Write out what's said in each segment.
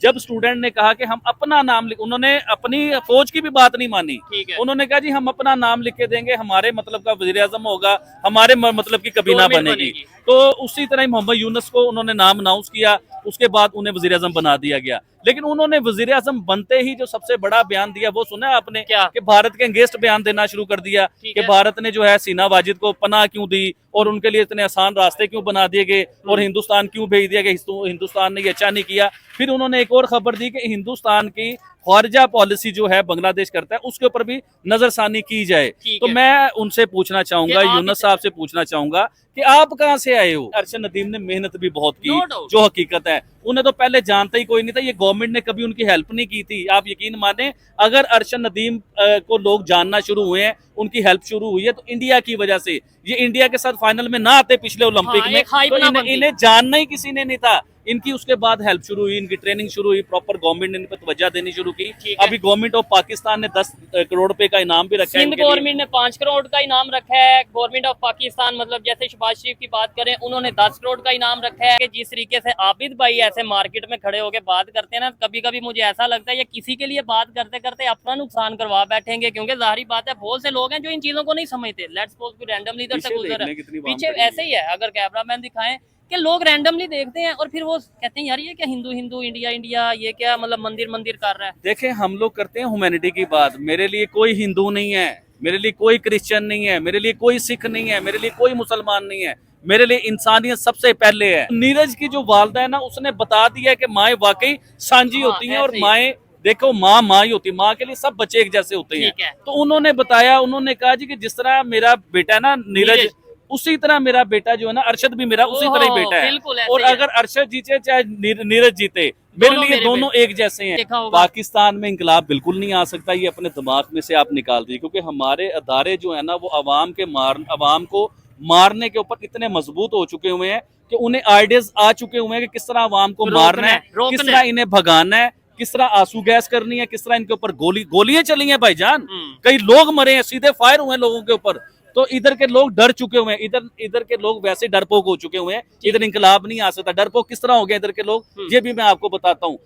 जब स्टूडेंट ने कहा कि हम अपना नाम लिख, उन्होंने अपनी फौज की भी बात नहीं मानी। उन्होंने कहा जी हम अपना नाम लिख के देंगे, हमारे मतलब का वजीर आजम होगा, हमारे मतलब की कबीना बनेगी। तो उसी तरह मोहम्मद यूनुस को उन्होंने नाम अनाउंस किया, उसके बाद उन्हें वजीर आजम बना दिया गया। लेकिन उन्होंने वजीर आजम बनते ही जो सबसे बड़ा बयान दिया वो सुना आपने, कि भारत के अगेंस्ट बयान देना शुरू कर दिया कि भारत ने जो है सीना वाजिद को पनाह क्यों दी और उनके लिए इतने आसान रास्ते क्यों बना दिए गए और हिंदुस्तान क्यों भेज दिया गया, हिंदुस्तान ने ये अच्छा नहीं किया। फिर उन्होंने एक और खबर दी कि हिंदुस्तान की खारिजा पॉलिसी जो है बांग्लादेश करता है उसके ऊपर भी नजरसानी की जाए। तो मैं उनसे पूछना चाहूंगा, यूनुस साहब से पूछना चाहूंगा कि आप कहां से आए हो। अरशद नदीम ने मेहनत भी बहुत की, जो हकीकत है। उन्हें तो पहले जानता ही कोई नहीं था, ये गवर्नमेंट ने कभी उनकी हेल्प नहीं की थी। आप यकीन माने, अगर अरशद नदीम को लोग जानना शुरू हुए हैं, उनकी हेल्प शुरू हुई है तो इंडिया की वजह से। ये इंडिया के साथ फाइनल में ना आते पिछले ओलंपिक में तो इन्हें जानना ही किसी ने नहीं था। इनकी उसके बाद हेल्प शुरू हुई, इनकी ट्रेनिंग शुरू हुई, प्रॉपर गवर्नमेंट ने इन पर तवज्जो देनी शुरू की। अभी गवर्नमेंट ऑफ पाकिस्तान ने 10 करोड़ रुपए का इनाम भी रखा है। सिंध गवर्नमेंट ने 5 करोड़ का इनाम रखा है। गवर्नमेंट ऑफ पाकिस्तान मतलब जैसे शहबाज शरीफ की बात करें, उन्होंने 10 करोड़ का इनाम रखा है। कि जिस तरीके से आबिद भाई ऐसे मार्केट में खड़े होकर बात करते हैं ना, कभी कभी मुझे ऐसा लगता है ये किसी के लिए बात करते करते अपना नुकसान करवा बैठेंगे। क्योंकि जाहिर बात है बहुत से लोग हैं जो इन चीजों को नहीं समझते। लेट्स सपोज कि रैंडमली इधर से गुजर है, पीछे ऐसे ही है, अगर कैमरामैन दिखाएं कि लोग रैंडमली देखते हैं और फिर वो कहते हैं यार ये क्या हिंदू हिंदू इंडिया इंडिया, ये क्या मतलब मंदिर मंदिर कर रहा है। देखें, हम लोग करते हैं ह्यूमैनिटी की बात। मेरे लिए कोई हिंदू नहीं है, मेरे लिए कोई क्रिश्चियन नहीं है, मेरे लिए कोई सिख नहीं है, मेरे लिए कोई मुसलमान नहीं है। मेरे लिए इंसानियत सबसे पहले है। नीरज की जो वालदा है ना, उसने बता दिया कि माएँ वाकई सांझी होती हैं और माएँ देखो माँ ही होती है, माँ के लिए सब बच्चे एक जैसे होते हैं। तो उन्होंने बताया, उन्होंने कहा जी कि जिस तरह मेरा बेटा है ना नीरज, उसी तरह मेरा बेटा जो है ना अरशद भी मेरा उसी तरह ही बेटा है। और अगर अरशद जीते चाहे नीरज जीते, मेरे लिए दोनों एक जैसे हैं। पाकिस्तान में इंकलाब बिल्कुल नहीं आ सकता, ये अपने दिमाग में से आप निकाल दीजिए। क्योंकि हमारे अदारे जो है ना वो अवाम को मारने के ऊपर इतने मजबूत हो चुके हुए हैं कि उन्हें आइडियाज आ चुके हुए हैं कि किस तरह अवाम को मारना है, किस तरह इन्हें भगाना है, किस तरह आंसू गैस करनी है, किस तरह इनके ऊपर गोलियां चली हैं भाईजान, कई लोग मरे हैं, सीधे फायर हुए हैं लोगों के ऊपर। तो इधर के लोग डर चुके हुए हैं, इधर के लोग वैसे डरपोक हो चुके हुए हैं। इधर इंकलाब नहीं आ सकता। डरपोक किस तरह हो गए इधर के लोग, ये भी मैं आपको बताता हूँ।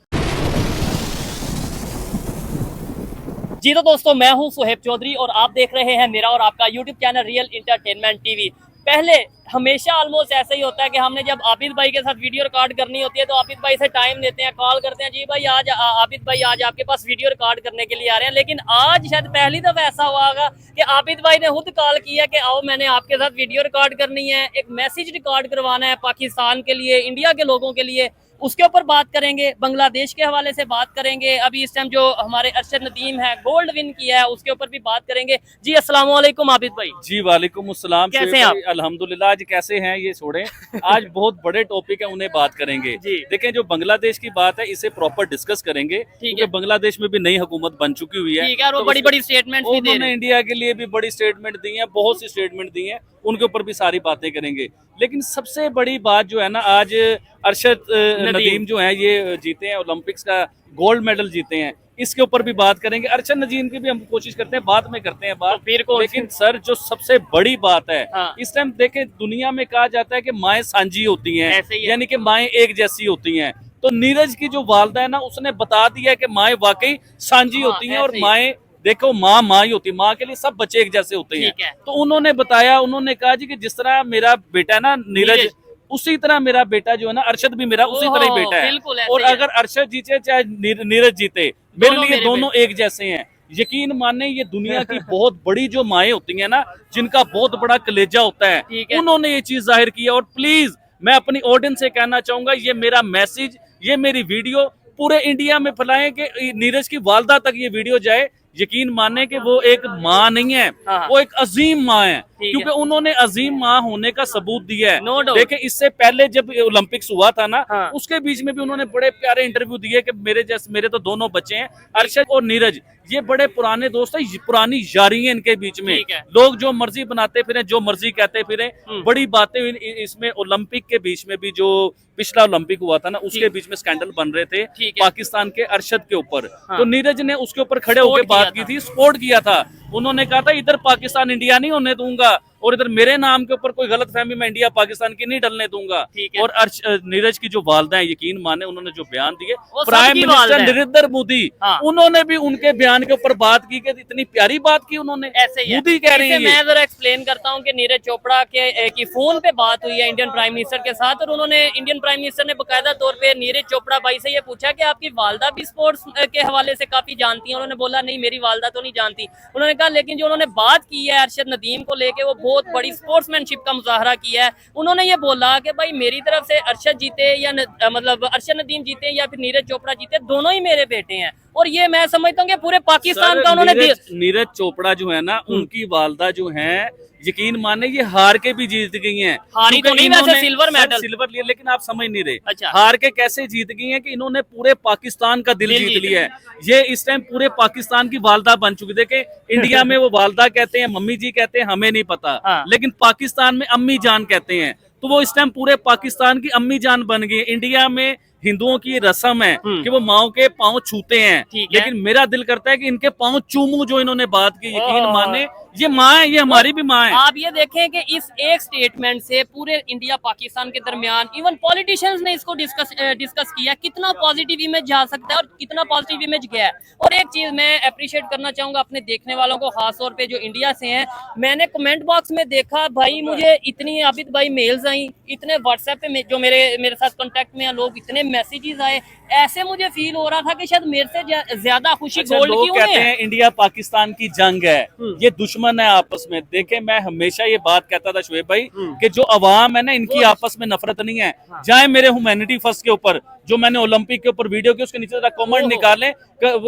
जी तो दोस्तों, मैं हूं सुहेब चौधरी और आप देख रहे हैं मेरा और आपका YouTube channel real entertainment TV. पहले हमेशा ऑलमोस्ट ऐसा ही होता है कि हमने जब आबिद भाई के साथ वीडियो रिकॉर्ड करनी होती है तो आबिद भाई से टाइम लेते हैं, कॉल करते हैं, जी भाई आज आबिद भाई आज आपके पास वीडियो रिकॉर्ड करने के लिए आ रहे हैं। लेकिन आज शायद पहली दफा ऐसा हुआ होगा कि आबिद भाई ने खुद कॉल किया कि आओ मैंने आपके साथ वीडियो रिकॉर्ड करनी है, एक मैसेज रिकॉर्ड करवाना है पाकिस्तान के लिए, इंडिया के लोगों के लिए। उसके ऊपर बात करेंगे, बांग्लादेश के हवाले से बात करेंगे। अभी इस टाइम जो हमारे अरशद नदीम है गोल्ड विन किया है उसके ऊपर भी बात करेंगे। जी अस्सलाम वालेकुम आबिद भाई। जी वालेकुम अस्सलाम। कैसे हैं आप? अल्हम्दुलिल्लाह। आज कैसे हैं ये छोड़ें, आज बहुत बड़े टॉपिक है, उन्हें बात करेंगे। देखें, जो बांग्लादेश की बात है इसे प्रॉपर डिस्कस करेंगे क्योंकि बांग्लादेश में भी नई हुकूमत बन चुकी हुई है। तो बड़ी बड़ी स्टेटमेंट भी दे रहे हैं, इंडिया के लिए भी बड़ी स्टेटमेंट दी है, बहुत सी स्टेटमेंट दी है, उनके ऊपर भी सारी बातें करेंगे। लेकिन सबसे बड़ी बात जो है ना, आज अरशद नदीम जो है ये जीते हैं, ओलंपिक्स का गोल्ड मेडल जीते हैं, इसके ऊपर भी बात करेंगे। अरशद नदीम की भी हम कोशिश करते हैं, बाद में करते हैं बात। तो लेकिन सर जो सबसे बड़ी बात है इस टाइम देखें, दुनिया में कहा जाता है कि माएँ सांझी होती हैं, यानी कि माएँ एक जैसी होती हैं। तो नीरज की जो वालदा है ना, उसने बता दिया कि माएँ वाकई सांझी होती हैं और माएँ देखो माँ ही होती है, माँ के लिए सब बच्चे एक जैसे होते हैं। तो उन्होंने बताया, उन्होंने कहा जी कि जिस तरह मेरा बेटा है ना नीरज, उसी तरह मेरा बेटा जो है ना अरशद भी मेरा उसी तरह ही बेटा है। और अगर अरशद जीते चाहे नीरज जीते, मेरे लिए दोनों एक जैसे हैं। यकीन माने, ये दुनिया की बहुत बड़ी जो माएँ होती हैं ना, जिनका बहुत बड़ा कलेजा होता है, उन्होंने ये चीज जाहिर की है। और प्लीज मैं अपनी ऑडियंस से कहना चाहूंगा, ये मेरा मैसेज, ये मेरी वीडियो पूरे इंडिया में फैलाएं कि नीरज की वालदा तक ये वीडियो जाए। यकीन माने कि वो एक माँ नहीं है, वो एक अजीम माँ है, क्योंकि उन्होंने अजीम माँ होने का सबूत दिया है। देखें, इससे पहले जब ओलंपिक्स हुआ था ना, उसके बीच में भी उन्होंने बड़े प्यारे इंटरव्यू दिए कि मेरे तो दोनों बच्चे हैं, अरशद और नीरज, ये बड़े पुराने दोस्त हैं, पुरानी यारी है इनके बीच में। लोग जो मर्जी बनाते फिरे, जो मर्जी कहते फिरे, बड़ी बातें इसमें। ओलंपिक के बीच में भी जो पिछला ओलंपिक हुआ था ना, उसके बीच में स्कैंडल बन रहे थे पाकिस्तान के अरशद के ऊपर। तो नीरज ने उसके ऊपर खड़े होकर बात की थी, सपोर्ट किया था। उन्होंने कहा था इधर पाकिस्तान इंडिया नहीं होने दूंगा, और इधर मेरे नाम के ऊपर कोई गलत फहमी मैं इंडिया पाकिस्तान की नहीं डलने दूंगा। ठीक है। और नीरज की जो वालदा है, यकीन माने उन्होंने जो बयान दिए, वो प्राइम सबकी मिनिस्टर वालदा है। नरेंद्र मोदी, हाँ। उन्होंने भी उनके बयान के ऊपर बात की कि इतनी प्यारी बात की उन्होंने। ऐसे ही है। मोदी कह रही है इसे मैं जरा एक्सप्लेन करता हूँ कि नीरज चोपड़ा के की फोन पे बात हुई है इंडियन प्राइम मिनिस्टर के साथ, और उन्होंने इंडियन प्राइम मिनिस्टर ने बकायदा तौर पे नीरज चोपड़ा भाई से ये पूछा कि आपकी वालदा भी स्पोर्ट्स के हवाले से काफी जानती हैं। उन्होंने बोला नहीं, मेरी वालदा तो नहीं जानती। उन्होंने कहा लेकिन जो उन्होंने बात की है अरशद नदीम को लेके, वो बहुत बड़ी स्पोर्ट्समैनशिप का मुजाहरा किया है। उन्होंने ये बोला कि भाई मेरी तरफ से अरशद जीते या मतलब अरशद नदीम जीते या फिर नीरज चोपड़ा जीते, दोनों ही मेरे बेटे हैं। और ये मैं समझता हूँ कि पूरे पाकिस्तान का उन्होंने नीरज चोपड़ा जो है ना, उनकी वालदा जो है, यकीन माने ये हार के भी जीत गई हैं। हारी तो नहीं, वैसे सिल्वर मेडल सिल्वर लिया, लेकिन आप समझ नहीं रहे। अच्छा। हार के कैसे जीत गई हैं कि इन्होंने पूरे पाकिस्तान का दिल जीत लिया है। ये इस टाइम पूरे पाकिस्तान की वालदा बन चुकी। देखे इंडिया में वो वालदा कहते हैं, मम्मी जी कहते हैं, हमें नहीं पता। हाँ। लेकिन पाकिस्तान में अम्मी जान कहते हैं, तो वो इस टाइम पूरे पाकिस्तान की अम्मी जान बन गई। इंडिया में हिंदुओं की रस्म है कि वो माओ के पांव छूते हैं, लेकिन मेरा दिल करता है कि इनके पांव चूमू। जो इन्होंने बात की, यकीन माने ये माँ है, ये हमारी भी माँ है। आप ये देखें कि इस एक स्टेटमेंट से पूरे इंडिया पाकिस्तान के दरमियान इवन पॉलिटिशियंस ने इसको डिस्कस किया, कितना पॉजिटिव इमेज जा सकता है और कितना पॉजिटिव इमेज गया है। और एक चीज मैं अप्रिशिएट करना चाहूंगा अपने देखने वालों को, खास तौर पे जो इंडिया से हैं। मैंने कमेंट बॉक्स में देखा भाई, मुझे इतनी आबिद भाई मेल्स आई, इतने व्हाट्सएप पे जो मेरे साथ कांटेक्ट में लोग, इतने मैसेजेस आए, ऐसे मुझे फील हो रहा था कि शायद मेरे से ज्यादा खुशी गोल्ड की लोग कहते हैं इंडिया पाकिस्तान की जंग है, ये दुश्मन है आपस में। देखे मैं हमेशा ये बात कहता था शुएब भाई कि जो अवाम है ना, इनकी आपस में नफरत नहीं है। चाहे मेरे ह्यूमैनिटी फर्स्ट के ऊपर जो मैंने ओलंपिक के ऊपर वीडियो की, उसके नीचे कमेंट निकाले,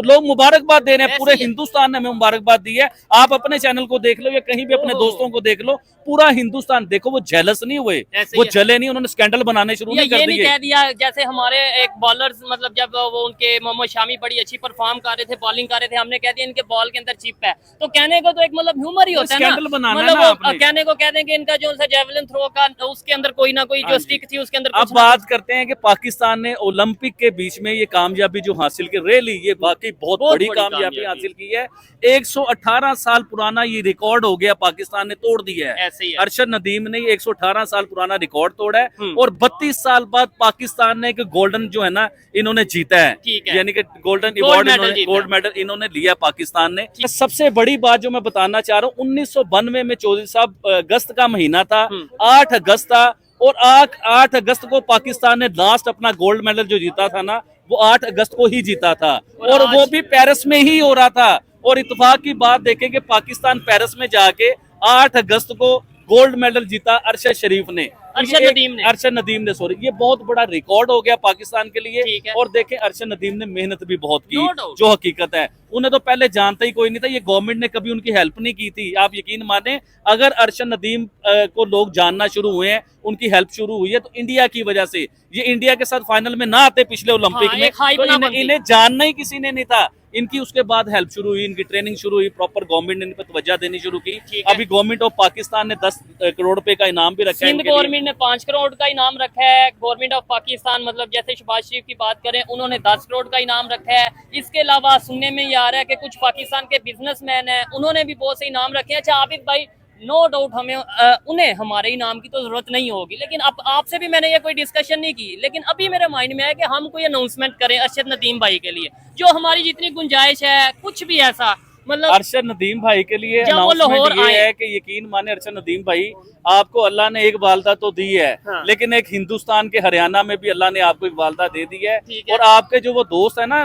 लोग मुबारकबाद दे रहे हैं। पूरे हिंदुस्तान ने हमें मुबारकबाद दी है। आप अपने चैनल को देख लो या कहीं भी अपने दोस्तों को देख लो, पूरा हिंदुस्तान देखो, वो जेलस नहीं हुए, वो जले नहीं, उन्होंने स्कैंडल बनाने शुरू नहीं कर दिए। ये नहीं कह दिया जैसे हमारे एक बॉलर्स, मतलब जब वो उनके मोहम्मद शामी बड़ी अच्छी परफॉर्म कर रहे थे, बॉलिंग कर रहे थे, हमने कह दिया इनके बॉल के अंदर चिप है। तो कहने को तो एक मतलब ह्यूमर ही होता है ना, मतलब कहने को कह दें कि इनका जो जेवलिन थ्रो का उसके अंदर कोई ना कोई जो स्टिक थी उसके अंदर। अब बात करते हैं कि पाकिस्तान ने ओलंपिक के बीच में ये कामयाबी जो हासिल की, रियली ये वाकई बहुत बड़ी कामयाबी हासिल की है। 118 साल पुराना ये रिकॉर्ड हो गया, पाकिस्तान ने तोड़ दिया है। ऐसे ही है। अरशद नदीम ने 118 साल पुराना रिकॉर्ड तोड़ा है और 32 साल बाद पाकिस्तान ने एक गोल्डन जो है ना इन्होंने जीता है, यानी कि गोल्डन अवार्ड, गोल्ड मेडल इन्होंने लिया पाकिस्तान ने। सबसे बड़ी बात जो मैं बताना चाह रहा हूँ, 1992 में चौधरी साहब अगस्त का महीना था, 8 अगस्त था, और 8 अगस्त को पाकिस्तान ने लास्ट अपना गोल्ड मेडल जो जीता था ना, वो 8 अगस्त को ही जीता था, और वो भी पेरिस में ही हो रहा था। और इत्तेफाक की बात देखें कि पाकिस्तान पेरिस में जाके 8 अगस्त को गोल्ड मेडल जीता अरशद शरीफ ने, अरशद नदीम ने सॉरी। ये बहुत बड़ा रिकॉर्ड हो गया पाकिस्तान के लिए। और देखें अरशद नदीम ने मेहनत भी बहुत की, जो हकीकत है। उन्हें तो पहले जानता ही कोई नहीं था, ये गवर्नमेंट ने कभी उनकी हेल्प नहीं की थी। आप यकीन माने, अगर अरशद नदीम को लोग जानना शुरू हुए हैं, उनकी हेल्प शुरू हुई है, तो इंडिया की वजह से। ये इंडिया के साथ फाइनल में ना आते पिछले ओलंपिक में, तो इन्हें जानना ही किसी ने नहीं था। इनकी उसके बाद हेल्प शुरू हुई, इनकी ट्रेनिंग शुरू हुई, प्रॉपर गवर्नमेंट ने इन पर तवज्जो देनी शुरू की। अभी गवर्नमेंट ऑफ पाकिस्तान ने 10 करोड़ रुपए का इनाम भी रखा है। सिंध गवर्नमेंट ने 5 करोड़ का इनाम रखा है। गवर्नमेंट ऑफ पाकिस्तान, मतलब जैसे शहबाज शरीफ की बात करें, उन्होंने 10 करोड़ का इनाम रखा है। इसके अलावा सुनने में ये आ रहा है कि कुछ पाकिस्तान के बिजनेसमैन हैं, उन्होंने भी बहुत से इनाम रखे हैं। अच्छा आबिद भाई, नो डाउट हमें उन्हें हमारे इनाम की तो जरूरत नहीं होगी, लेकिन अब आपसे भी मैंने ये कोई डिस्कशन नहीं की, लेकिन अभी मेरे माइंड में है कि हम कोई अनाउंसमेंट करें अरशद नदीम भाई के लिए, जो हमारी जितनी गुंजाइश है, कुछ भी ऐसा, मतलब अरशद नदीम भाई के लिए अनाउंसमेंट ये है कि यकीन माने अरशद नदीम भाई, आपको अल्लाह ने एक वालदा तो दी है, लेकिन एक हिंदुस्तान के हरियाणा में भी अल्लाह ने आपको एक वालदा दे दी है। और आपके जो वो दोस्त है ना,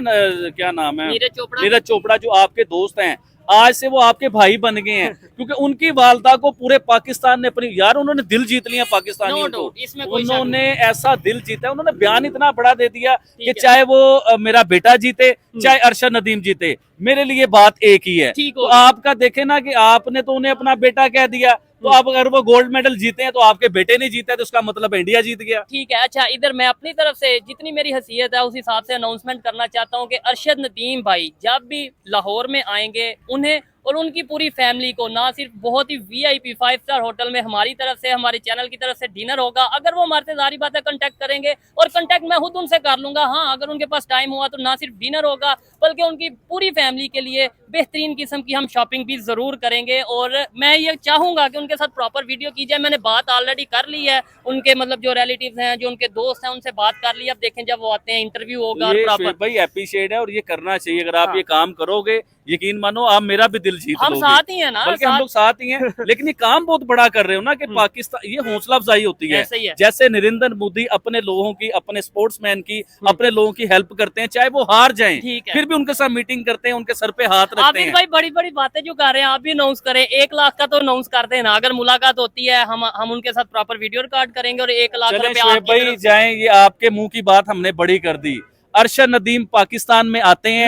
क्या नाम है, नीरज चोपड़ा, जो आपके दोस्त हैं, आज से वो आपके भाई बन गए हैं, क्योंकि उनकी वालदा को पूरे पाकिस्तान ने अपनी, यार उन्होंने दिल जीत लिया पाकिस्तानियों को। उन्होंने ऐसा दिल जीता, उन्होंने बयान इतना बड़ा दे दिया कि चाहे वो मेरा बेटा जीते, चाहे अरशद नदीम जीते, मेरे लिए बात एक ही है। तो आपका देखे ना कि आपने तो उन्हें अपना बेटा कह दिया, तो अब अगर वो गोल्ड मेडल जीते हैं तो आपके बेटे ने जीता है, तो उसका मतलब इंडिया जीत गया। ठीक है। अच्छा, इधर मैं अपनी तरफ से जितनी मेरी हैसियत है उस हिसाब से अनाउंसमेंट करना चाहता हूं कि अरशद नदीम भाई जब भी लाहौर में आएंगे, उन्हें और उनकी पूरी फैमिली को ना सिर्फ बहुत ही VIP 5 स्टार होटल में हमारी तरफ से, हमारे चैनल की तरफ से डिनर होगा। अगर वो हमारे से जारी बात है कांटेक्ट करेंगे और कांटेक्ट मैं खुद उनसे कर लूंगा। हाँ, अगर उनके पास टाइम हुआ तो ना सिर्फ डिनर होगा बल्कि उनकी पूरी फैमिली के लिए बेहतरीन किस्म की हम शॉपिंग भी जरूर करेंगे। और मैं ये चाहूंगा कि उनके साथ प्रॉपर वीडियो की जाए। मैंने बात ऑलरेडी कर ली है, उनके मतलब जो रिलेटिव्स हैं, जो उनके दोस्त हैं, उनसे बात कर ली। अब देखें जब वो आते हैं इंटरव्यू होगा ये प्रॉपर। शोएब भाई एप्रिशिएट है और ये करना चाहिए। अगर आप हाँ। ये काम करोगे, यकीन मानो आप मेरा भी दिल जीत हम लोगे। साथ ही हैं ना, बल्कि हम लोग साथ ही हैं। लेकिन ये काम बहुत बड़ा कर रहे हो ना कि पाकिस्तान, ये हौसला अफजाई होती है। ऐसे ही है। जैसे नरेंद्र मोदी अपने लोगों की, अपने स्पोर्ट्समैन की, अपने लोगों की हेल्प करते हैं, चाहे वो हार जाएं, ठीक है। फिर भी उनके साथ मीटिंग करते हैं, उनके सर पे हाथ रखते आबिद हैं। भाई बड़ी बड़ी बातें जो कर रहे हैं आप भी अनाउंस करें। 1 लाख का तो अनाउंस कर देना। अगर मुलाकात होती है हम उनके साथ प्रॉपर वीडियो रिकॉर्ड करेंगे और 1 लाख चलें रुपए शोएब आपकी भाई तरफ से। जाएं, ये आपके मुंह की बात हमने बड़ी कर दी। अरशद नदीम पाकिस्तान में आते हैं,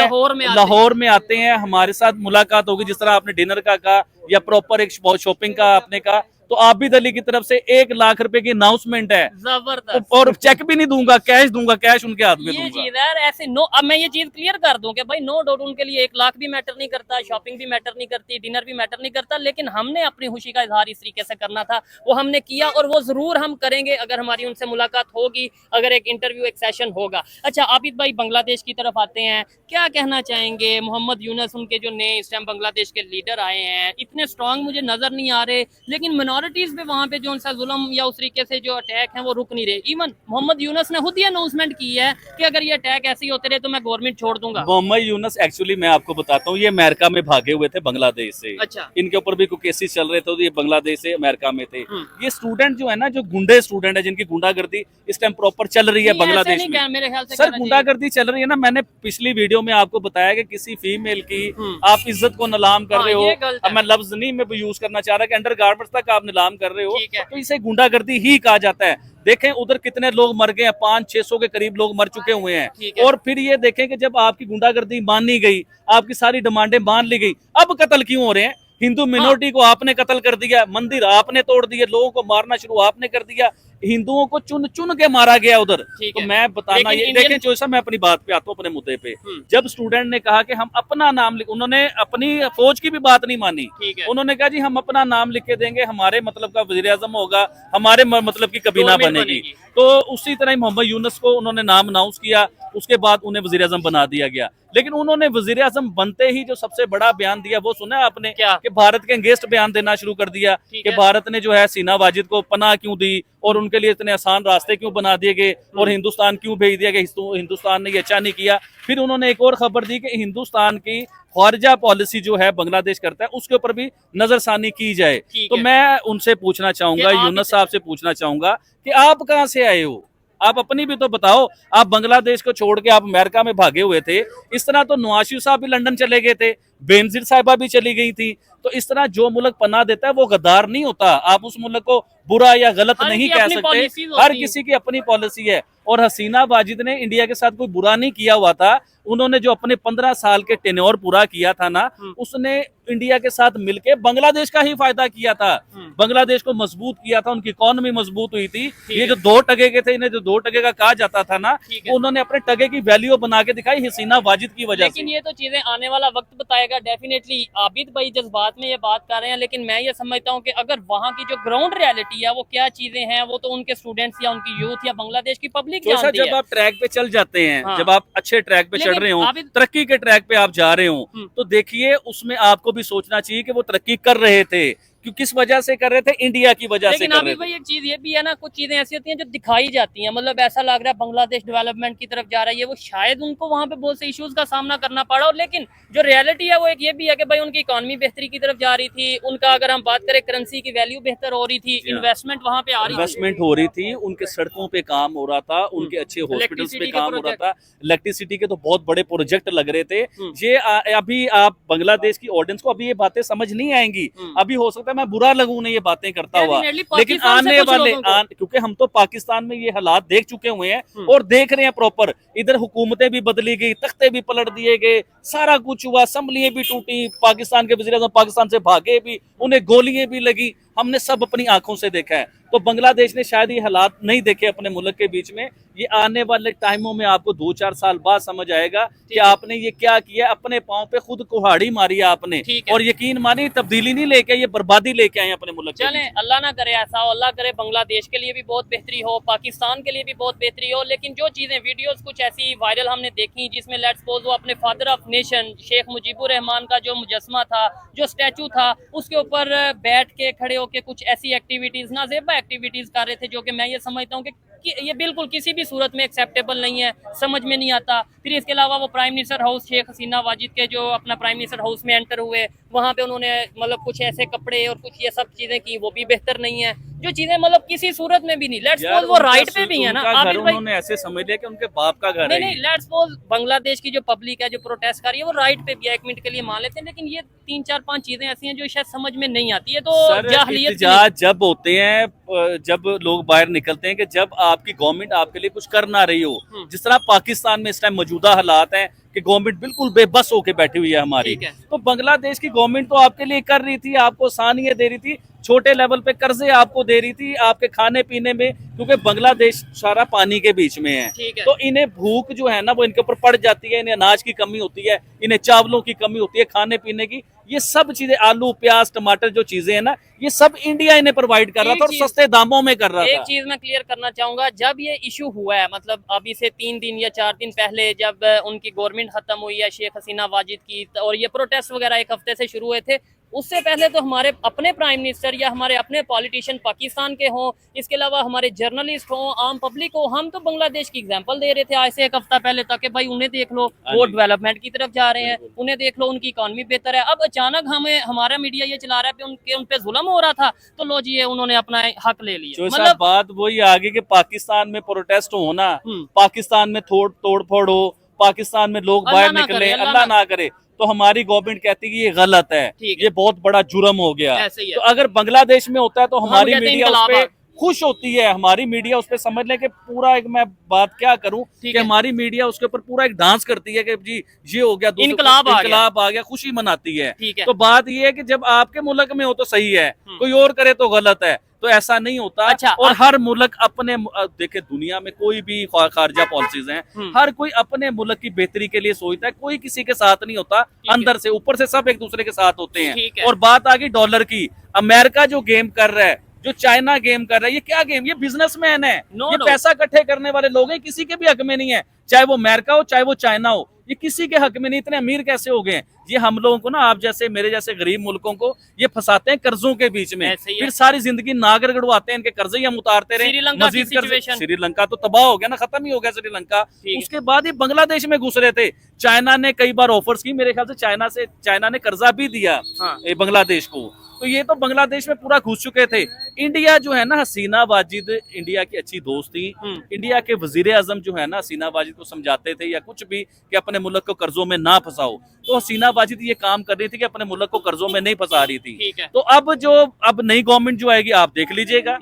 लाहौर में आते हैं, हमारे साथ मुलाकात होगी। जिस तरह आपने डिनर का कहा या प्रॉपर एक शॉपिंग का आपने कहा, तो आबिद अली की तरफ से 1 लाख रुपए की अनाउंसमेंट है। जबरदस्त। और चेक भी नहीं दूंगा, कैश दूंगा, कैश उनके हाथ में ये दूंगा। चीज है ऐसे नो। अब मैं ये चीज क्लियर कर दूं कि भाई नो डाउट उनके लिए 1 लाख भी मैटर नहीं करता, शॉपिंग भी मैटर नहीं करती, डिनर भी मैटर नहीं करता। लेकिन हमने अपनी खुशी का इजहार इस तरीके से करना था, वो हमने किया और वो जरूर हम करेंगे अगर हमारी उनसे मुलाकात होगी, अगर एक इंटरव्यू एक सेशन होगा। अच्छा आबिद भाई बांग्लादेश की तरफ आते हैं, क्या कहना चाहेंगे? मोहम्मद यूनुस उनके जो नए इस टाइम बांग्लादेश के लीडर आए हैं, इतने स्ट्रांग मुझे नजर नहीं आ रहे, लेकिन मिनॉरिटीज पे वहां पे जो उनसे जुल्म या उस तरीके से जो अटैक है वो रुक नहीं रहे। इवन मोहम्मद यूनुस ने खुद ही अनाउंसमेंट की है कि अगर ये अटैक ऐसे ही होते रहे तो मैं गवर्नमेंट छोड़ दूंगा। मोहम्मद यूनुस एक्चुअली मैं आपको बताता हूँ, ये अमेरिका में भागे हुए थे बांग्लादेश से। अच्छा। इनके ऊपर भी कुछ केसेस चल रहे थे, तो ये बांग्लादेश से अमेरिका में थे। ये स्टूडेंट जो है ना, जो गुंडे स्टूडेंट है, जिनकी गुंडागर्दी इस टाइम प्रॉपर चल रही है नहीं, ऐसे बांग्लादेश नहीं में। मेरे ख्याल से सर कहना चाहिए। गुंडागर्दी चल रही है ना। मैंने पिछली वीडियो में आपको बताया कि किसी फीमेल की आप इज्जत को नीलाम कर हाँ, रहे हो। ये गलत है। अब मैं लफ्ज नहीं मैं यूज करना चाह रहा कि अंडर गारमेंट्स तक आप नीलाम कर रहे हो, ठीक है। तो इसे गुंडागर्दी ही कहा जाता है। देखें उधर कितने लोग मर गए हैं, 500-600 के करीब लोग मर चुके हुए ठीक हैं। है। और फिर ये देखें कि जब आपकी गुंडागर्दी मानी गई, आपकी सारी डिमांडें मान ली गई, अब कत्ल क्यों हो रहे हैं? हिंदू मिनोरिटी को आपने कत्ल कर दिया, मंदिर आपने तोड़ दिए, लोगों को मारना शुरू आपने कर दिया, हिंदुओं को चुन चुन के मारा गया उधर। ठीक तो है। मैं बताना लेकिन ये इंडियन- देखें जोशा, मैं अपनी बात पे आता हूँ, अपने मुद्दे पे। जब स्टूडेंट ने कहा कि हम अपना नाम लिख, उन्होंने अपनी फौज की भी बात नहीं मानी। ठीक है। उन्होंने कहा जी हम अपना नाम लिख के देंगे, हमारे मतलब का वजीर आजम होगा, हमारे मतलब की कबीना गवर्नमेंट बनेगी। बनेगी। तो उसी तरह ही मोहम्मद यूनुस को उन्होंने नाम अनाउंस किया, उसके बाद उन्हें वजीर आजम बना दिया गया। लेकिन उन्होंने वजीर आजम बनते ही जो सबसे बड़ा बयान दिया वो सुना है आपने? क्या? कि भारत के अगेंस्ट बयान देना शुरू कर दिया ठीक कि है। भारत ने जो है सीना वाजिद को पनाह क्यों दी और उनके लिए इतने आसान रास्ते क्यों बना दिए गए और हिंदुस्तान क्यों भेज दिया गया, हिंदुस्तान ने ये अच्छा नहीं किया। फिर उन्होंने एक और खबर दी कि हिंदुस्तान की खारजा पॉलिसी जो है बांग्लादेश करता है उसके ऊपर भी नजरसानी की जाए। ठीक तो है। मैं उनसे पूछना चाहूंगा, कि आप यूनुस साहब से पूछना चाहूंगा कि आप कहाँ से आए हो? आप अपनी भी तो बताओ। आप बांग्लादेश को छोड़ के आप अमेरिका में भागे हुए थे। इस तरह तो नवाज शरीफ साहब भी लंदन चले गए थे, बेनजीर साहिबा भी चली गई थी। तो इस तरह जो मुल्क पनाह देता है वो गद्दार नहीं होता। आप उस मुल्क को बुरा या गलत हर नहीं की कह अपनी सकते। policies हर होती हैं। किसी की अपनी पॉलिसी है। और हसीना वाजिद ने इंडिया के साथ कोई बुरा नहीं किया हुआ था। उन्होंने जो अपने 15 साल के टेन्योर पूरा किया था ना, उसने इंडिया के साथ मिलके बांग्लादेश का ही फायदा किया था। बांग्लादेश को मजबूत किया था, उनकी इकोनॉमी मजबूत हुई थी। ये जो 2 टके के थे, इन्हें जो 2 टके का कहा जाता था ना, ठीक है। वो उन्होंने अपने टके की वैल्यू बना के दिखाई हसीना वाजिद की वजह लेकिन से। ये तो चीजें आने वाला वक्त बताएगा। डेफिनेटली आबिद भाई जज्बात में ये बात कर रहे हैं, लेकिन मैं ये समझता हूँ कि अगर वहाँ की जो ग्राउंड रियलिटी है वो क्या चीजें हैं, वो तो उनके स्टूडेंट्स या उनकी यूथ या बांग्लादेश की पब्लिक तो जानती जब है। आप ट्रैक पे चल जाते हैं, हाँ। जब आप अच्छे ट्रैक पे चढ़ लेकिन रहे हो, आबिद- तरक्की के ट्रैक पे आप जा रहे हो, तो देखिए उसमें आपको भी सोचना चाहिए कि वो तरक्की कर रहे थे, क्यों किस वजह से कर रहे थे? इंडिया की वजह से लेकिन कर अभी रहे भाई थे। एक चीज ये भी है ना, कुछ चीजें ऐसी होती हैं जो दिखाई जाती हैं, मतलब ऐसा लग रहा है बांग्लादेश डेवलपमेंट की तरफ जा रहा है, वो शायद उनको वहां पे बहुत से इश्यूज का सामना करना पड़ा। और लेकिन जो रियलिटी है वो एक ये भी है कि भाई उनकी इकोनॉमी बेहतरी की तरफ जा रही थी, उनका अगर हम बात करें करेंसी की वैल्यू बेहतर हो रही थी, जी हाँ। इन्वेस्टमेंट वहां पे आ रही थी, इन्वेस्टमेंट हो रही थी, उनके सड़कों पे काम हो रहा था, उनके अच्छे हॉस्पिटल्स पे इलेक्ट्रिसिटी के काम हो रहा था, इलेक्ट्रिसिटी के तो बहुत बड़े प्रोजेक्ट लग रहे थे। ये अभी आप बांग्लादेश की ऑडियंस को अभी ये बातें समझ नहीं आएंगी। अभी हो सकता है मैं बुरा लगूं नहीं ये बातें करता हुआ, Definitely लेकिन पाकिस्तान से आने कुछ वाले लोगों को- क्योंकि हम तो पाकिस्तान में ये हालात देख चुके हुए हैं और देख रहे हैं प्रॉपर। इधर हुकूमतें भी बदली गई, तख्ते भी पलट दिए गए, सारा कुछ हुआ, असम्बलियां भी टूटी, पाकिस्तान के वज़ीर आज़म पाकिस्तान से भागे भी, उन्हें गोलियां भी लगी। हमने सब अपनी आंखों से देखा है। तो बांग्लादेश ने शायद ये हालात नहीं देखे अपने मुल्क के बीच में। ये आने वाले टाइमों में आपको 2-4 साल बाद समझ आएगा कि आपने ये क्या किया, अपने पांव पे खुद कुल्हाड़ी मारी है आपने, और यकीन मानिए तब्दीली नहीं लेके, ये बर्बादी लेके आए अपने मुल्क। चलें, अल्लाह ना करे ऐसा हो, अल्लाह करे बांग्लादेश के लिए भी बहुत बेहतरी हो, पाकिस्तान के लिए भी बहुत बेहतरी हो। लेकिन जो चीज़ें वीडियोस कुछ ऐसी वायरल हमने देखी जिसमें लेट्स सपोज वो अपने father of nation Sheikh Mujibur Rahman का जो मुजस्मा था, जो स्टैचू था, उसके ऊपर बैठ के खड़े होके कुछ ऐसी एक्टिविटीज़, नाजेबा एक्टिविटीज़ कर रहे थे, जो कि मैं ये समझता हूँ कि ये बिल्कुल किसी भी सूरत में एक्सेप्टेबल नहीं है, समझ में नहीं आता। फिर इसके अलावा वो prime minister house Sheikh Hasina Wajid के जो अपना प्राइम मिनिस्टर हाउस में एंटर हुए, वहाँ पे उन्होंने मतलब कुछ ऐसे कपड़े और कुछ ये सब चीजें की, वो भी बेहतर नहीं है। जो चीजें मतलब किसी सूरत में भी नहीं, लेट्स सपोज वो राइट पे भी है ना, आबिद भाई उन्होंने ऐसे समझ लिया कि उनके बाप का घर है। नहीं, लेट्स सपोज बांग्लादेश की जो पब्लिक है जो प्रोटेस्ट कर रही है वो राइट पे भी है, एक मिनट के लिए मान लेते हैं, लेकिन ये 3-4-5 चीजें ऐसी हैं जो शायद समझ में नहीं आती है। तो जाहलियत जब होते हैं, जब लोग बाहर निकलते हैं कि जब आपकी गवर्नमेंट आपके लिए कुछ कर ना रही हो, जिस तरह पाकिस्तान में इस टाइम मौजूदा हालात हैं कि गवर्नमेंट बिल्कुल बेबस होके बैठी हुई है हमारी, तो बांग्लादेश की गवर्नमेंट तो आपके लिए कर रही थी, आपको आसानियां दे रही थी, छोटे लेवल पे कर्जे आपको दे रही थी, आपके खाने पीने में, क्योंकि बांग्लादेश सारा पानी के बीच में है, तो इन्हें भूख जो है ना वो इनके ऊपर पड़ जाती है, इन्हें अनाज की कमी होती है, इन्हें चावलों की कमी होती है, खाने पीने की, ये सब चीजें, आलू प्याज टमाटर जो चीजें हैं ना, ये सब इंडिया इन्हें प्रोवाइड कर रहा था और सस्ते दामों में कर रहा था। एक चीज मैं क्लियर करना चाहूंगा, जब ये इशू हुआ है, मतलब अभी से 3 दिन या 4 दिन पहले जब उनकी गवर्नमेंट खत्म हुई है शेख हसीना वाजिद की, और ये प्रोटेस्ट वगैरह 1 हफ्ते से शुरू हुए थे, उससे पहले तो हमारे अपने प्राइम मिनिस्टर या हमारे अपने पॉलिटिशियन पाकिस्तान के हों, इसके अलावा हमारे जर्नलिस्ट हों, आम पब्लिक हो, हम तो बांग्लादेश की एग्जांपल दे रहे थे आज से 1 हफ्ता पहले तक, भाई उन्हें देख लो वो डेवलपमेंट की तरफ जा रहे हैं, उन्हें देख लो उनकी इकॉनमी बेहतर है। अब अचानक हमारा मीडिया ये चला रहा है कि उन पे जुल्म हो रहा था, तो लो जी उन्होंने अपना हक ले लिया। मतलब बात वही आगे कि पाकिस्तान में प्रोटेस्ट होना, पाकिस्तान में तोड़ फोड़ हो, पाकिस्तान में लोग बाहर निकले, अल्लाह ना करे, तो हमारी गवर्नमेंट कहती है कि ये गलत है, ये बहुत बड़ा जुर्म हो गया। तो अगर बांग्लादेश में होता है तो हमारी मीडिया उस पे खुश होती है, हमारी मीडिया उस पे समझ ले कि पूरा एक, मैं बात क्या करूं कि हमारी मीडिया उसके ऊपर पूरा एक डांस करती है कि जी ये हो गया, इनकलाब आ गया, खुशी मनाती है। तो बात ये है कि जब आपके मुल्क में हो तो सही है, कोई और करे तो गलत है, तो ऐसा नहीं होता। अच्छा, और हर मुल्क अपने, देखे दुनिया में कोई भी खारजा पॉलिसीज हैं, हर कोई अपने मुल्क की बेहतरी के लिए सोचता है, कोई किसी के साथ नहीं होता, अंदर से ऊपर से सब एक दूसरे के साथ होते हैं। और बात आ गई डॉलर की, अमेरिका जो गेम कर रहा है, जो चाइना गेम कर रहा है, ये क्या गेम, ये बिजनेसमैन है, ये पैसा इकट्ठे करने वाले लोग हैं, किसी के भी हक में नहीं है, चाहे वो अमेरिका हो चाहे वो चाइना हो, ये किसी के हक में नहीं। इतने अमीर कैसे हो गए? ये हम लोगों को ना, आप जैसे मेरे जैसे गरीब मुल्कों को ये फंसाते हैं कर्जों के बीच में, फिर सारी जिंदगी नागर गड़वाते हैं, इनके कर्जे ही हम उतारते रहे। श्रीलंका तो तबाह हो गया ना, खत्म ही हो गया श्रीलंका। उसके बाद ये बांग्लादेश में घुस रहे थे, चाइना ने कई बार ऑफर्स की, मेरे ख्याल से चाइना ने कर्जा भी दिया बांग्लादेश को, तो ये तो बांग्लादेश में पूरा घुस चुके थे। इंडिया जो है ना, हसीना वाजिद इंडिया की अच्छी दोस्त थी, इंडिया के वजीर आजम जो है ना, हसीना वाजिद को समझाते थे या कुछ भी कि अपने मुल्क को कर्जों में ना फंसाओ, तो हसीना वाजिद ये काम कर रही थी कि अपने मुल्क को कर्जों में नहीं फंसा रही थी। तो अब नई गवर्नमेंट जो आएगी, आप देख लीजिएगा,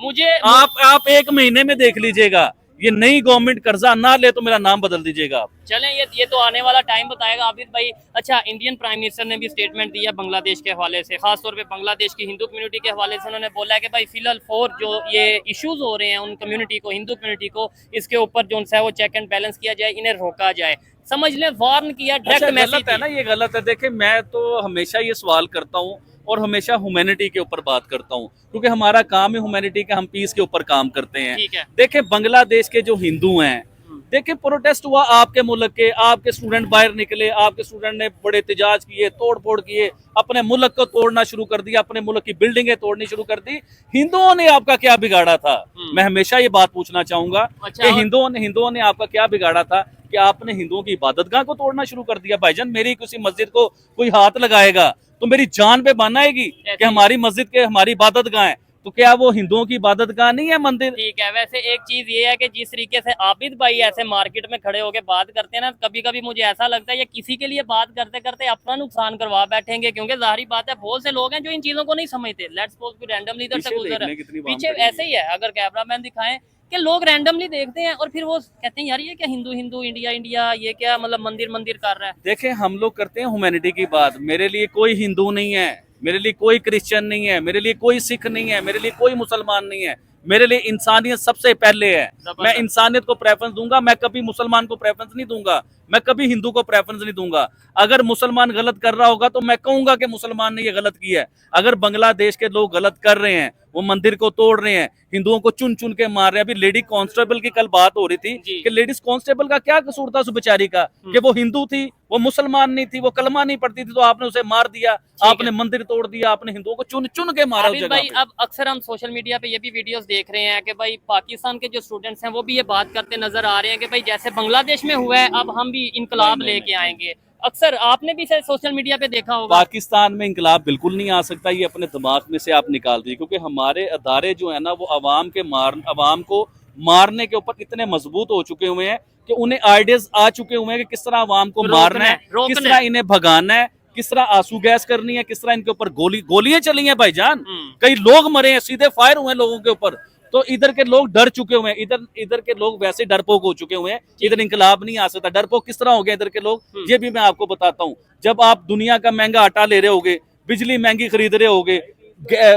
आप 1 महीने में देख लीजिएगा, ये नई गवर्नमेंट कर्जा ना ले तो मेरा नाम बदल दीजिएगा आप। चलें, ये तो आने वाला टाइम बताएगा आबिद भाई। अच्छा, इंडियन प्राइम मिनिस्टर ने भी स्टेटमेंट दिया बांग्लादेश के हवाले से, खासतौर पे बांग्लादेश की हिंदू कम्युनिटी के हवाले से। उन्होंने बोला है कि भाई फिलहाल जो ये इश्यूज हो रहे हैं उन कम्युनिटी को, हिंदू कम्युनिटी को, इसके ऊपर जो है वो चेक एंड बैलेंस किया जाए, इन्हें रोका जाए। समझ लें वार्न किया, डायरेक्ट मैसेज है ना, ये गलत है। देखे, मैं तो हमेशा ये सवाल करता हूँ और हमेशा ह्यूमैनिटी के ऊपर बात करता हूँ, क्योंकि हमारा काम है ह्यूमैनिटी का, हम पीस के ऊपर काम करते हैं। देखे, बांग्लादेश के जो हिंदू हैं, देखे प्रोटेस्ट हुआ आपके मुल्क के, आपके स्टूडेंट बाहर निकले, आपके स्टूडेंट ने बड़े एहतजाज किए, तोड़ फोड़ किए, अपने मुल्क को तोड़ना शुरू कर दिया, अपने मुल्क की बिल्डिंगें तोड़नी शुरू कर दी। हिंदुओं ने आपका क्या बिगाड़ा था? मैं हमेशा ये बात पूछना चाहूंगा कि हिंदुओं ने आपका क्या बिगाड़ा था कि आपने हिंदुओं की इबादतगाह को तोड़ना शुरू कर दिया। भाईजान, मेरी किसी मस्जिद को कोई हाथ लगाएगा तो मेरी जान पे बान आएगी कि हमारी मस्जिद के, हमारी इबादतगाह है, तो क्या वो हिंदुओं की इबादतगाह नहीं है मंदिर? ठीक है। वैसे एक चीज ये है कि जिस तरीके से आबिद भाई ऐसे मार्केट में खड़े होकर बात करते हैं ना, कभी कभी मुझे ऐसा लगता है ये किसी के लिए बात करते करते अपना नुकसान करवा बैठेंगे, क्योंकि जाहिर बात है बहुत से लोग हैं जो इन चीजों को नहीं समझते। लेट्स सपोज कोई रैंडमली इधर से गुजर है, पीछे ऐसे ही है, अगर कैमरामैन दिखाएं कि लोग रैंडमली देखते हैं और फिर वो कहते हैं यार ये क्या हिंदू इंडिया ये क्या, मतलब मंदिर कर रहा है। देखें, हम लोग करते हैं ह्यूमैनिटी की बात, मेरे लिए कोई हिंदू नहीं है, मेरे लिए कोई क्रिश्चियन नहीं है, मेरे लिए कोई सिख नहीं है, मेरे लिए कोई मुसलमान नहीं है। मेरे लिए इंसानियत सबसे पहले है। मैं इंसानियत को प्रेफरेंस दूंगा, मैं कभी मुसलमान को प्रेफरेंस नहीं दूंगा, मैं कभी हिंदू को प्रेफरेंस नहीं दूंगा। अगर मुसलमान गलत कर रहा होगा तो मैं कहूंगा कि मुसलमान ने ये गलत किया है। अगर बांग्लादेश के लोग गलत कर रहे हैं, वो मंदिर को तोड़ रहे हैं, हिंदुओं को चुन चुन के मार रहे हैं। अभी लेडी कांस्टेबल की कल बात हो रही थी कि लेडीज कांस्टेबल का क्या कसूर था उस बेचारी का, कि वो हिंदू थी, वो मुसलमान नहीं थी, वो कलमा नहीं पढ़ती थी, तो आपने उसे मार दिया, आपने मंदिर तोड़ दिया, आपने हिंदुओं को चुन चुन के मारा। भाई अब अक्सर हम सोशल मीडिया पे ये भी वीडियोस देख रहे हैं कि भाई पाकिस्तान के जो स्टूडेंट्स हैं वो भी ये बात करते नजर आ रहे हैं कि भाई जैसे बांग्लादेश में हुआ है अब हम भी इनकलाब लेके आएंगे। अक्सर आपने भी सोशल मीडिया पे देखा होगा। पाकिस्तान में इंकलाब बिल्कुल नहीं आ सकता, ये अपने दिमाग में से आप निकाल दिए, क्योंकि हमारे अदारे जो है ना वो अवाम को मारने के ऊपर इतने मजबूत हो चुके हुए हैं कि उन्हें आइडियाज आ चुके हुए हैं कि किस तरह अवाम को मारना है, किस तरह इन्हें भगाना है, किस तरह आंसू गैस करनी है, किस तरह इनके ऊपर गोलियां चली हैं भाईजान, कई लोग मरे हैं, सीधे फायर हुए हैं लोगों के ऊपर। तो इधर के लोग डर चुके हुए हैं, इधर के लोग वैसे डरपोक हो चुके हुए हैं, इधर इंकलाब नहीं आ सकता। डरपोक किस तरह हो गया इधर के लोग, ये भी मैं आपको बताता हूँ। जब आप दुनिया का महंगा आटा ले रहे होगे, बिजली महंगी खरीद रहे होगे,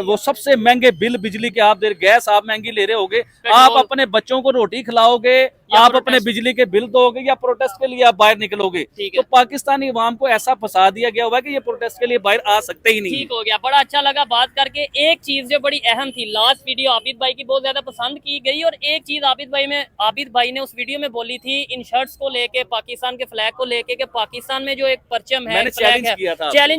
वो सबसे महंगे बिल बिजली के आप दे रहे, गैस आप महंगी ले रहे होगे, आप अपने बच्चों को रोटी खिलाओगे, आप अपने बिजली के बिल दोगे या प्रोटेस्ट के लिए आप बाहर निकलोगे? तो पाकिस्तानी अवाम को ऐसा फंसा दिया गया हुआ है कि ये प्रोटेस्ट के लिए बाहर आ सकते ही नहीं। ठीक हो गया, बड़ा अच्छा लगा बात करके। एक चीज जो बड़ी अहम थी, लास्ट वीडियो आबिद भाई की बहुत ज्यादा पसंद की गई, और एक चीज आबिद भाई ने उस वीडियो में बोली थी इन शर्ट्स को लेके, पाकिस्तान के फ्लैग को लेके, कि पाकिस्तान में जो एक परचम है, चैलेंज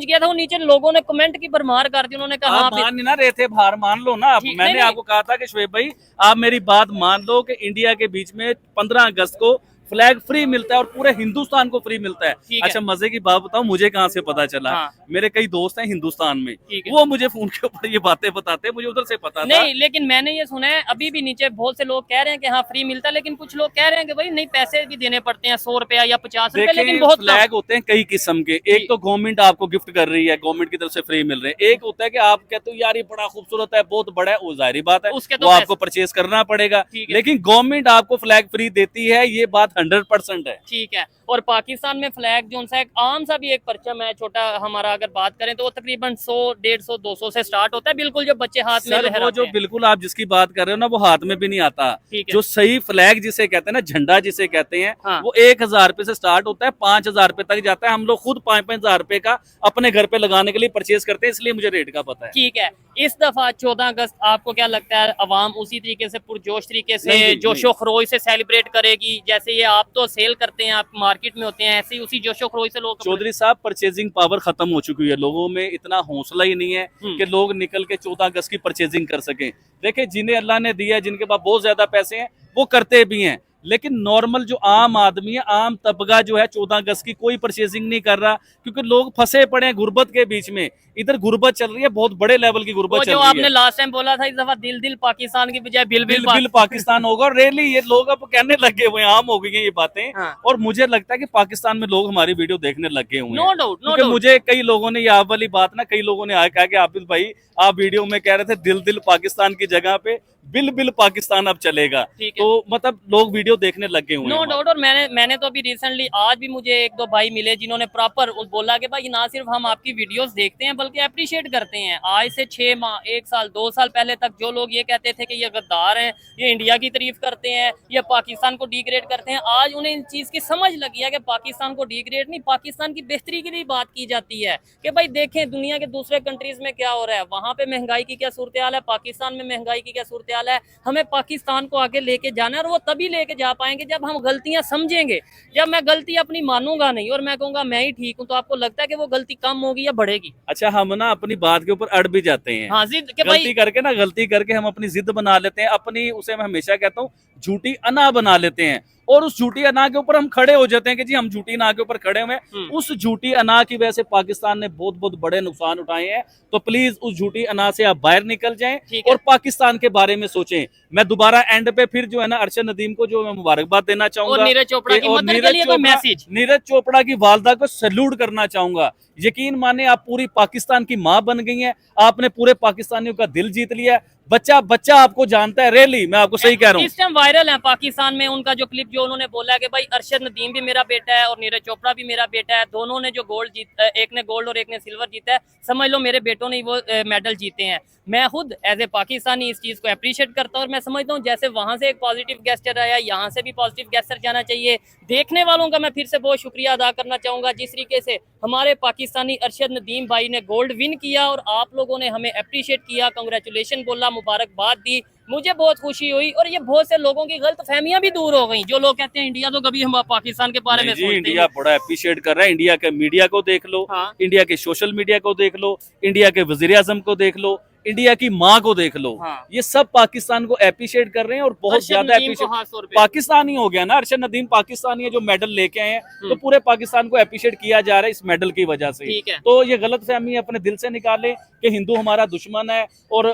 किया था, वो नीचे लोगों ने कमेंट की भरमार कर दी। उन्होंने कहा मान नहीं ना रहे थे, बाहर मान लो ना। मैंने आपको कहा था कि शोएब भाई आप मेरी बात मान लो कि इंडिया के बीच में 15 अगस्त को फ्लैग फ्री मिलता है और पूरे हिंदुस्तान को फ्री मिलता है। अच्छा मजे की बात बताऊं, मुझे कहां से पता चला? मेरे कई दोस्त हैं हिंदुस्तान में, वो मुझे फोन के ऊपर ये बातें बताते हैं, मुझे उधर से पता नहीं। लेकिन मैंने ये सुना है अभी भी नीचे बहुत से लोग कह रहे हैं कि हाँ फ्री मिलता है, लेकिन कुछ लोग कह रहे हैं कि भाई नहीं पैसे भी देने पड़ते हैं, 100 रुपया या 50 रुपए। लेकिन बहुत फ्लैग होते हैं कई किस्म के। एक तो गवर्नमेंट आपको गिफ्ट कर रही है, गवर्नमेंट की तरफ से फ्री मिल रहे हैं। एक होता है कि आप कहते हो यार ये बड़ा खूबसूरत है, बहुत बड़ा है, वो जाहिर बात है वो आपको परचेज करना पड़ेगा। लेकिन गवर्नमेंट आपको फ्लैग फ्री देती है, ये बात 100% है। ठीक है। और पाकिस्तान में फ्लैग जो सा आम सा भी एक परचम है छोटा, हमारा अगर बात करें तो वो तकरीबन 100, 150, 200 से स्टार्ट होता है, बिल्कुल जो बच्चे हाथ में लहराते हैं। जो बिल्कुल आप जिसकी बात कर रहे हो ना वो हाथ में भी नहीं आता। जो सही फ्लैग जिसे कहते हैं ना, झंडा जिसे कहते हैं, वो 1000 रुपए से स्टार्ट होता है, 5000 रुपए तक जाता है। हम लोग खुद 5-5 रुपए का अपने घर पे लगाने के लिए परचेज करते हैं, इसलिए मुझे रेट का पता है। ठीक है। इस दफा 14 अगस्त आपको क्या लगता है अवाम उसी तरीके से पुरजोश तरीके से जोशो खरोश से सेलिब्रेट करेगी जैसे ये आप तो सेल करते हैं, आप मार्केट में होते हैं, ऐसे ही उसी जोशो खरोश से लोग? चौधरी साहब परचेजिंग पावर खत्म हो चुकी है, लोगों में इतना हौसला ही नहीं है कि लोग निकल के 14 अगस्त की परचेजिंग कर सकें। देखिए जिन्हें अल्लाह ने दिया है, जिनके पास बहुत ज्यादा पैसे हैं वो करते भी हैं, लेकिन नॉर्मल जो आम आदमी है, आम तबका जो है 14 अगस्त की कोई परचेजिंग नहीं कर रहा, क्योंकि लोग फंसे पड़े हैं गुर्बत के बीच में। इधर गुर्बत चल रही है, बहुत बड़े लेवल की गुर्बत चल रही है। आपने लास्ट टाइम बोला था इस दफा दिल दिल पाकिस्तान की बजाय बिल बिल पाकिस्तान होगा। रेली ये लोग अब कहने लगे हुए, आम हो गई है ये बातें। और मुझे लगता है कि पाकिस्तान में लोग हमारी वीडियो देखने लगे हुए हैं। नो डाउट, क्योंकि मुझे कई लोगों ने ये आप वाली बात ना, कई लोगों ने कहा कि आबिद भाई आप वीडियो में कह रहे थे दिल दिल पाकिस्तान की जगह पे बिल बिल पाकिस्तान अब चलेगा, तो मतलब लोग वीडियो देखने लगे हुए हैं। No doubt. और मैंने तो अभी रिसेंटली आज भी मुझे 1-2 भाई मिले जिन्होंने प्रॉपर बोला कि भाई ना सिर्फ हम आपकी वीडियोस देखते हैं बल्कि अप्रिशिएट करते हैं। आज से 6 माह, 1 साल, 2 साल पहले तक जो लोग ये कहते थे कि ये गद्दार हैं, ये इंडिया की तारीफ करते हैं, ये पाकिस्तान को डिग्रेड करते हैं, आज उन्हें इन चीज की समझ लगी है कि पाकिस्तान को डिग्रेड नहीं, पाकिस्तान की बेहतरी के लिए बात की जाती है कि भाई देखें दुनिया के दूसरे कंट्रीज में क्या हो रहा है, वहां पे महंगाई की क्या सूरत हाल है, पाकिस्तान में महंगाई की क्या सूरत हाल है। हमें पाकिस्तान को आगे लेके जाना है, और वो तभी लेके जा पाएंगे जब हम गलतियां समझेंगे। जब मैं गलती अपनी मानूंगा नहीं और मैं कहूंगा मैं ही ठीक हूं, तो आपको लगता है कि वो गलती कम होगी या बढ़ेगी? अच्छा हम ना अपनी बात के ऊपर अड़ भी जाते हैं। हाँ, गलती करके हम अपनी जिद बना लेते हैं, अपनी उसे मैं हमेशा कहता हूँ झूठी अना बना लेते हैं, और उस झूठी अना के ऊपर हम खड़े हो जाते हैं कि जी हम झूठी अना के ऊपर खड़े हुए हैं। उस झूठी अना की वजह से पाकिस्तान ने बहुत बहुत बड़े नुकसान उठाए हैं। तो प्लीज उस झूठी अना से आप बाहर निकल जाएं और पाकिस्तान के बारे में सोचें। मैं दोबारा एंड पे फिर जो है ना अरशद नदीम को जो मैं मुबारकबाद देना चाहूंगा, नीरज चोपड़ा की मदद के लिए कोई मैसेज, नीरज चोपड़ा की वालदा को सैल्यूट करना चाहूंगा। यकीन माने आप पूरी पाकिस्तान की माँ बन गई हैं, आपने पूरे पाकिस्तानियों का दिल जीत लिया है। बच्चा बच्चा आपको जानता है, रियली मैं आपको सही कह रहा हूँ। इस टाइम वायरल है पाकिस्तान में उनका जो क्लिप, जो उन्होंने बोला है कि भाई अरशद नदीम भी मेरा बेटा है और नीरज चोपड़ा भी मेरा बेटा है, दोनों ने जो गोल्ड जीता, एक ने गोल्ड और एक ने सिल्वर जीता है, समझ लो मेरे बेटों ने वो मेडल जीते हैं। मैं खुद एज ए पाकिस्तानी इस चीज़ को अप्रिशिएट करता हूँ और मैं समझता हूँ जैसे वहाँ से एक पॉजिटिव गेस्चर आया, यहाँ से भी पॉजिटिव गेस्चर जाना चाहिए। देखने वालों का मैं फिर से बहुत शुक्रिया अदा करना चाहूँगा, जिस तरीके से हमारे पाकिस्तानी अरशद नदीम भाई ने गोल्ड विन किया और आप लोगों ने हमें अप्रिशिएट किया, कंग्रेचुलेशन बोला, मुबारकबाद दी, मुझे बहुत खुशी हुई। और ये बहुत से लोगों की गलत फहमियां भी दूर हो गई, जो लोग कहते हैं इंडिया तो कभी हम पाकिस्तान के बारे में जी, सोचते इंडिया बड़ा अप्रिशिएट कर रहा है। इंडिया के मीडिया को देख लो, हाँ। इंडिया के सोशल मीडिया को देख लो, इंडिया के वजीर आजम को देख लो, इंडिया की माँ को देख लो, हाँ। ये सब पाकिस्तान को अप्रिशिएट कर रहे हैं और बहुत अरशद ज्यादा नदीम को खास तौर पे। पाकिस्तानी हो गया ना, अरशद नदीम पाकिस्तानी है जो मेडल लेके आए हैं, तो पूरे पाकिस्तान को अप्रिशिएट किया जा रहा है इस मेडल की वजह से। ठीक है। तो ये गलत फहमी अपने दिल से निकाले कि हिंदू हमारा दुश्मन है और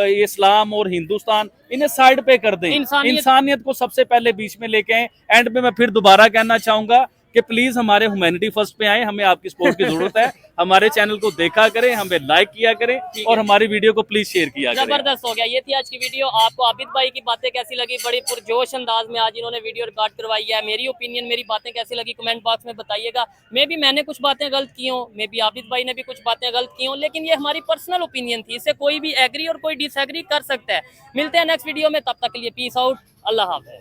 इस्लाम और हिंदुस्तान, इन्हें साइड पे कर दें, इंसानियत को सबसे पहले बीच में लेके आए। एंड में मैं फिर दोबारा कहना चाहूंगा कि प्लीज हमारे ह्यूमैनिटी फर्स्ट पे आए, हमें आपकी सपोर्ट की जरूरत है। हमारे चैनल को देखा करें, हमें लाइक किया करें और हमारी वीडियो को प्लीज शेयर किया करें। जबरदस्त हो गया, ये थी आज की वीडियो। आपको आबिद भाई की बातें कैसी लगी? बड़ी पुरजोश अंदाज में आज इन्होंने वीडियो रिकॉर्ड करवाई है। मेरी ओपिनियन, मेरी बातें कैसी लगी कमेंट बॉक्स में बताइएगा। मैंने कुछ बातें गलत की हूँ, मे बी आबिद भाई ने भी कुछ बातें गलत की हूँ, लेकिन ये हमारी पर्सनल ओपिनियन थी, इससे कोई भी एग्री और कोई डिसएग्री कर सकता है। मिलते हैं नेक्स्ट वीडियो में, तब तक के लिए पीस आउट, अल्लाह हाफ़िज़।